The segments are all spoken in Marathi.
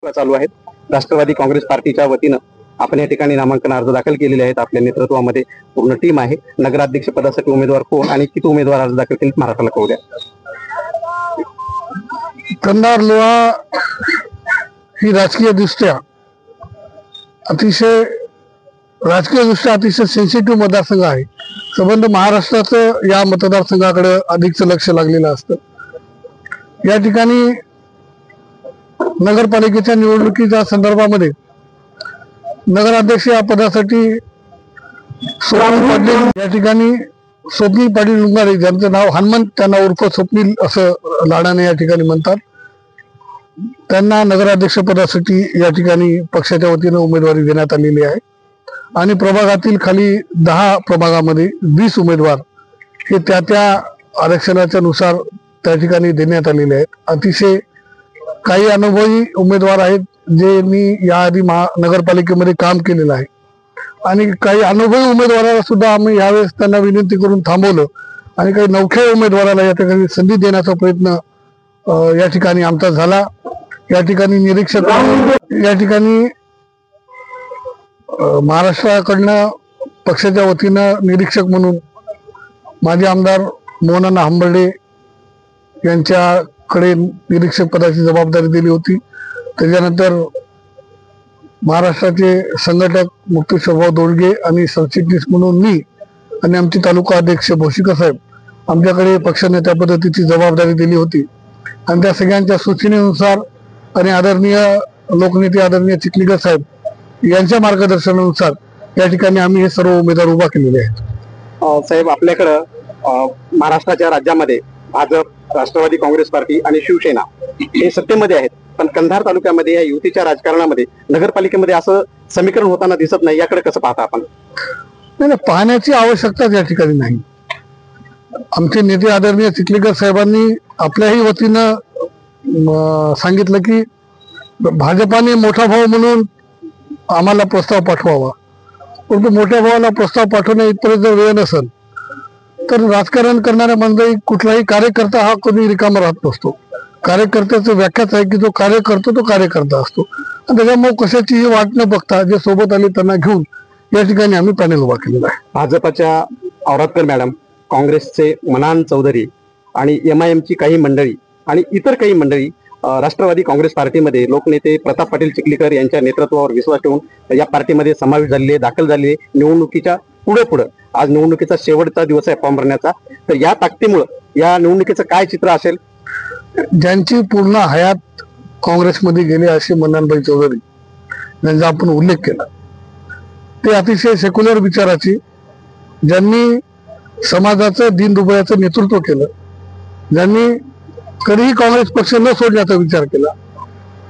चालू आहेत। राष्ट्रवादी काँग्रेस पार्टीच्या वतीनं आपण या ठिकाणी नामांकन अर्ज दाखल केलेले आहेत। आपल्या नेतृत्वामध्ये पूर्ण टीम आहे। नगराध्यक्ष पदासाठी उमेदवार कोण आणि किती उमेदवार अर्ज दाखल केले महाराष्ट्राला कळू द्या। कंधार लोहा ही राजकीय दृष्ट्या अतिशय सेन्सिटिव्ह मतदारसंघ आहे। संबंध महाराष्ट्राचं या मतदारसंघाकडे अधिकचं लक्ष लागलेलं असतं। या ठिकाणी नगरपालिकेच्या निवडणुकीच्या संदर्भामध्ये नगराध्यक्ष या पदासाठी स्वप्नील पाटील या ठिकाणी स्वप्नील पाटील लुंगारे ज्यांचं नाव हनुमंत त्यांना उर्फ स्वप्नील असं लाडाने या ठिकाणी म्हणतात, त्यांना नगराध्यक्ष पदासाठी या ठिकाणी पक्षाच्या वतीनं उमेदवारी देण्यात आलेली आहे। आणि प्रभागातील खाली 10 प्रभागामध्ये 20 उमेदवार हे त्या आरक्षणाच्या नुसार त्या ठिकाणी देण्यात आलेले आहेत। अतिशय काही अनुभवी उमेदवार आहेत जे मी याआधी नगरपालिकेमध्ये काम केलेलं आहे आणि काही अनुभवी उमेदवाराला सुद्धा आम्ही यावेळेस त्यांना विनंती करून थांबवलं आणि काही नवख्या उमेदवाराला या ठिकाणी संधी देण्याचा प्रयत्न या ठिकाणी आमचा झाला। या ठिकाणी निरीक्षक या ठिकाणी महाराष्ट्राकडनं पक्षाच्या वतीनं निरीक्षक म्हणून माजी आमदार मोहनअण्णा हंबर्डे यांच्याकडे निरीक्षक पदाची जबाबदारी दिली होती। त्याच्यानंतर महाराष्ट्राचे संघटक मुक्तेश्वरराव दोडगे आणि सरचिटणीस म्हणून मी आणि आमचे तालुका अध्यक्ष भोशीकर साहेब आमच्याकडे पक्षाने त्या पद्धतीची जबाबदारी दिली होती आणि त्या सगळ्यांच्या सूचनेनुसार आणि आदरणीय लोकनेते आदरणीय चिखलीकर साहेब यांच्या मार्गदर्शनानुसार या ठिकाणी आम्ही हे सर्व उमेदवार उभा केलेले आहेत। साहेब, आपल्याकडं महाराष्ट्राच्या राज्यामध्ये भाजप, राष्ट्रवादी काँग्रेस पार्टी आणि शिवसेना हे सत्तेमध्ये आहेत, पण कंधार तालुक्यामध्ये या युतीच्या राजकारणामध्ये नगरपालिकेमध्ये असं समीकरण होताना दिसत नाही। याकडे कसं पाहता आपण? नाही, पाहण्याची आवश्यकता या ठिकाणी नाही। आमचे नेते आदरणीय चिखलीकर साहेबांनी आपल्याही वतीनं सांगितलं की भाजपाने मोठा भाऊ म्हणून आम्हाला प्रस्ताव पाठवावा, परंतु मोठ्या भावाला प्रस्ताव पाठवण्या इतपर्यंत जर वेळ नसेल तर राजकारण करणाऱ्या मंडळी कुठलाही कार्यकर्ता हा कधी रिकामा राहत नसतो। कार्यकर्त्याचं व्याख्याच आहे की जो कार्य करतो तो कार्यकर्ता असतो आणि त्याच्यामुळे कशाचीही वाट न बघता जे सोबत आले त्यांना घेऊन या ठिकाणी आम्ही पॅनेल उभा केलेला आहे। भाजपच्या औरातकर मॅडम, काँग्रेसचे मनान चौधरी आणि MIM ची काही मंडळी आणि इतर काही मंडळी राष्ट्रवादी काँग्रेस पार्टीमध्ये लोकनेते प्रताप पाटील चिखलीकर यांच्या नेतृत्वावर विश्वास ठेवून या पार्टीमध्ये समावेश झालेले, दाखल झालेले। निवडणुकीच्या पुढे आज निवडणुकीचा शेवटचा दिवस आहे फॉर्म भरण्याचा, तर या ताकदीमुळे या निवडणुकीचं काय चित्र असेल? ज्यांची पूर्ण हयात काँग्रेसमध्ये गेले असे मन्नानभाई चौधरी यांचा आपण उल्लेख केला, ते अतिशय सेक्युलर विचाराची, ज्यांनी समाजाचं दीनदुबळ्याचं नेतृत्व केलं, ज्यांनी कधीही काँग्रेस पक्ष न सोडण्याचा विचार केला,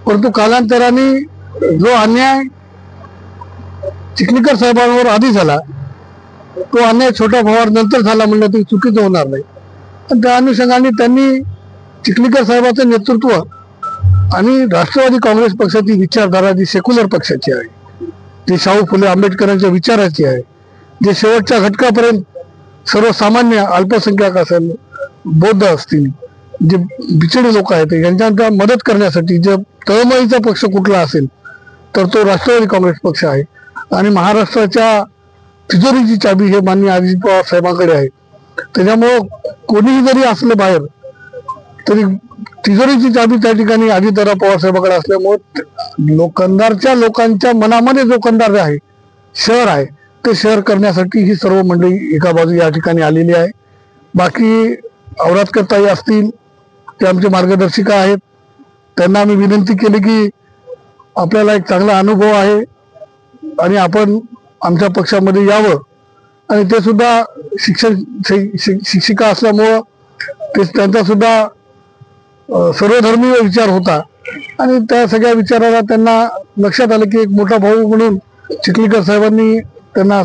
परंतु कालांतराने जो अन्याय चिखलीकर साहेबांवर आधी झाला तो अन्याय छोट्या भावावर नंतर झाला म्हणलं तरी चुकीचं होणार नाही। आणि त्या अनुषंगाने त्यांनी चिखलीकर साहेबांचं नेतृत्व आणि राष्ट्रवादी काँग्रेस पक्षाची विचारधारा जी सेक्युलर पक्षाची आहे, जी शाहू फुले आंबेडकरांच्या विचाराची आहे, जे शेवटच्या घटकापर्यंत सर्वसामान्य अल्पसंख्याक असेल, बौद्ध असतील, जे बिछडे लोक आहेत यांच्या मदत करण्यासाठी जे तळमळीचा पक्ष कुठला असेल तर तो राष्ट्रवादी काँग्रेस पक्ष आहे। आणि महाराष्ट्राच्या तिजोरीची चाबी हे माननीय अजित पवार साहेबांकडे आहे। त्याच्यामुळं कोणीही जरी असलं बाहेर तरी तिजोरीची चाबी त्या ठिकाणी अजितदादा पवार साहेबांकडे असल्यामुळे कंधारच्या लोकांच्या मनामध्ये जो कंधार आहे, शहर आहे, ते शहर करण्यासाठी ही सर्व मंडळी एका बाजू या ठिकाणी आलेली आहे। बाकी औरातकर ताई असतील ते आमचे मार्गदर्शिका आहेत, त्यांना आम्ही विनंती केली की आपल्याला एक चांगला अनुभव आहे आणि आपण आमच्या पक्षामध्ये यावं, आणि ते सुद्धा शिक्षिका असल्यामुळं ते त्यांचा सुद्धा सर्वधर्मीय विचार होता आणि त्या सगळ्या विचाराला त्यांना लक्षात आलं की एक मोठा भाऊ म्हणून चिखलीकर साहेबांनी त्यांना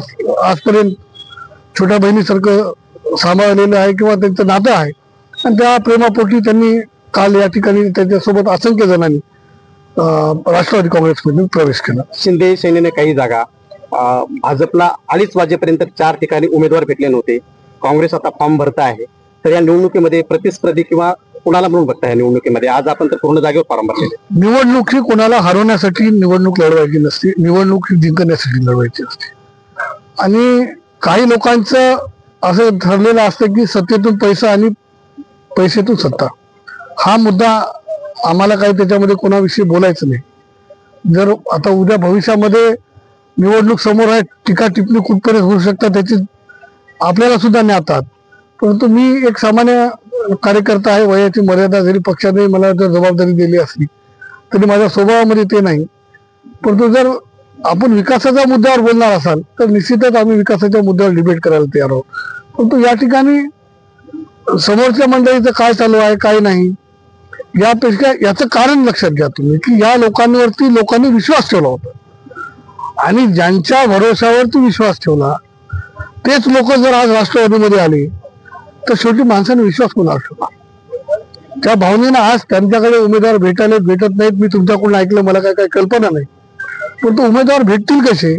आजपर्यंत छोट्या बहिणीसारखं सांभाळलेलं आहे किंवा त्यांचं नातं आहे आणि त्या प्रेमापोटी त्यांनी काल या ठिकाणी त्यांच्यासोबत असंख्य जणांनी राष्ट्रवादी काँग्रेसमध्ये प्रवेश केला। शिंदे सेनेने काही जागा, भाजपला 2:30 वाजेपर्यंत 4 ठिकाणी उमेदवार भेटले नव्हते, काँग्रेस आता फॉर्म भरत आहे, तर या निवडणुकीमध्ये प्रतिस्पर्धी किंवा कुणाला म्हणून बघता या निवडणुकीमध्ये? आज आपण तर पूर्ण जागेवर प्रारंभ केले. निवडणूक ही कोणाला हरवण्यासाठी निवडणूक लढवायची नसते, निवडणूक ही जिंकण्यासाठी लढवायची असते. आणि काही लोकांचं असं ठरलेलं असतं की सत्तेतून पैसा आणि पैशातून सत्ता, हा मुद्दा आम्हाला काही त्याच्यामध्ये कोणाविषयी बोलायचं नाही. जर आता उद्या भविष्यामध्ये निवडणूक समोर आहे, टीका टिप्पणी कुठपर्यंत होऊ शकतात त्याची आपल्याला सुद्धा ज्ञात आहात. परंतु मी एक सामान्य कार्यकर्ता आहे, वयाची मर्यादा जरी पक्षाने मला जर जबाबदारी दिली असली तरी माझ्या स्वभावामध्ये ते नाही. परंतु जर आपण विकासाच्या मुद्द्यावर बोलणार असाल तर निश्चितच आम्ही विकासाच्या मुद्द्यावर डिबेट करायला तयार आहोत. परंतु या ठिकाणी समोरच्या मंडळीचं काय चालू आहे काय नाही यापेक्षा याचं कारण लक्षात घ्या तुम्ही, की या लोकांवरती लोकांनी विश्वास ठेवला होता आणि ज्यांच्या भरोशावरती विश्वास ठेवला तेच लोक जर आज राष्ट्रवादीमध्ये आले तर शेवटी माणसाने विश्वास कोणावर ठेवला? त्या भावनेनं आज त्यांच्याकडे उमेदवार भेटत नाहीत. मी तुमच्याकडून ऐकलं, मला काय कल्पना नाही. पण तो उमेदवार भेटतील कसे?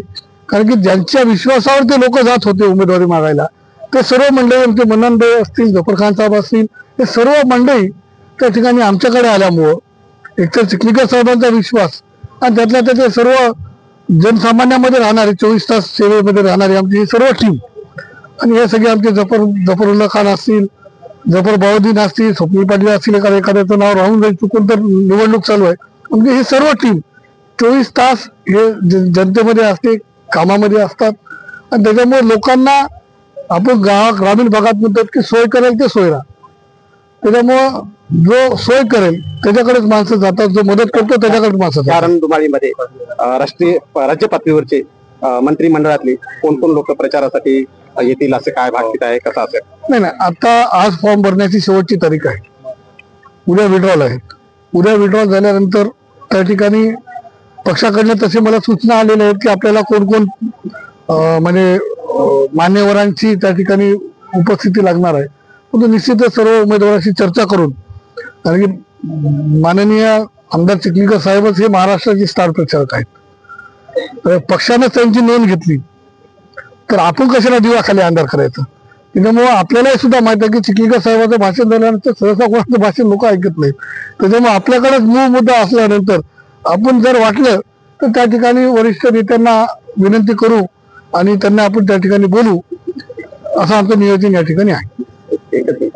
कारण की ज्यांच्या विश्वासावर ते लोक जात होते उमेदवारी मागायला, ते सर्व मंडळी, आमचे मन्नानभाई असतील, जफर खान साहेब असतील, हे सर्व मंडळी त्या ठिकाणी आमच्याकडे आल्यामुळं एकतर चिखलीकर साहेबांचा विश्वास आणि त्यातल्या त्याचे सर्व जनसामान्यामध्ये राहणारे 24 तास सेवेमध्ये राहणारी आमची ही सर्व टीम आणि हे सगळे आमचे जफरुल्ला खान असतील, जफर बाउद्दीन असतील, स्वप्नील पाटील असतील, एखाद्याचं नाव राहून जाईल चुकून तर निवडणूक चालू आहे. म्हणजे ही सर्व टीम 24 तास हे जनतेमध्ये असते, कामामध्ये असतात आणि त्याच्यामुळे लोकांना आपण ग्रामीण भागात म्हणतात की सोय करेल ते सोयरा. त्याच्यामुळं जो सोय करेल त्याच्याकडेच माणसं जातात, जो मदत करतो त्याच्याकडेच माणसं जातात. कारंधुमाळीमध्ये राज्य पातळीवरचे मंत्रिमंडळातले कोण कोण लोक प्रचारासाठी येतील असं काय भाकीत आहे, कसं असेल? नाही, आता आज फॉर्म भरण्याची शेवटची तारीख आहे. उद्या विड्रॉल आहे. उद्या विड्रॉल झाल्यानंतर त्या ठिकाणी पक्षाकडनं तसे मला सूचना आलेल्या आहेत की आपल्याला कोण कोण म्हणजे मान्यवरांची त्या ठिकाणी उपस्थिती लागणार आहे. परंतु निश्चितच सर्व उमेदवारांशी चर्चा करून, कारण की माननीय आमदार चिखलीकर साहेबच हे महाराष्ट्राचे स्टार प्रचारक आहेत. पक्षानं त्यांची नोंद घेतली तर आपण कशाला दिवाखाली अंधार करायचं? त्याच्यामुळे आपल्यालाही सुद्धा माहिती आहे की चिखलीकर साहेबांचं भाषण झाल्यानंतर सहसा कोणाचं भाषण लोक ऐकत नाहीत. त्याच्यामुळे आपल्याकडेच मूळ मुद्दा असल्यानंतर आपण जर वाटलं तर त्या ठिकाणी वरिष्ठ नेत्यांना विनंती करू आणि त्यांना आपण त्या ठिकाणी बोलू, असं आमचं नियोजन या ठिकाणी आहे.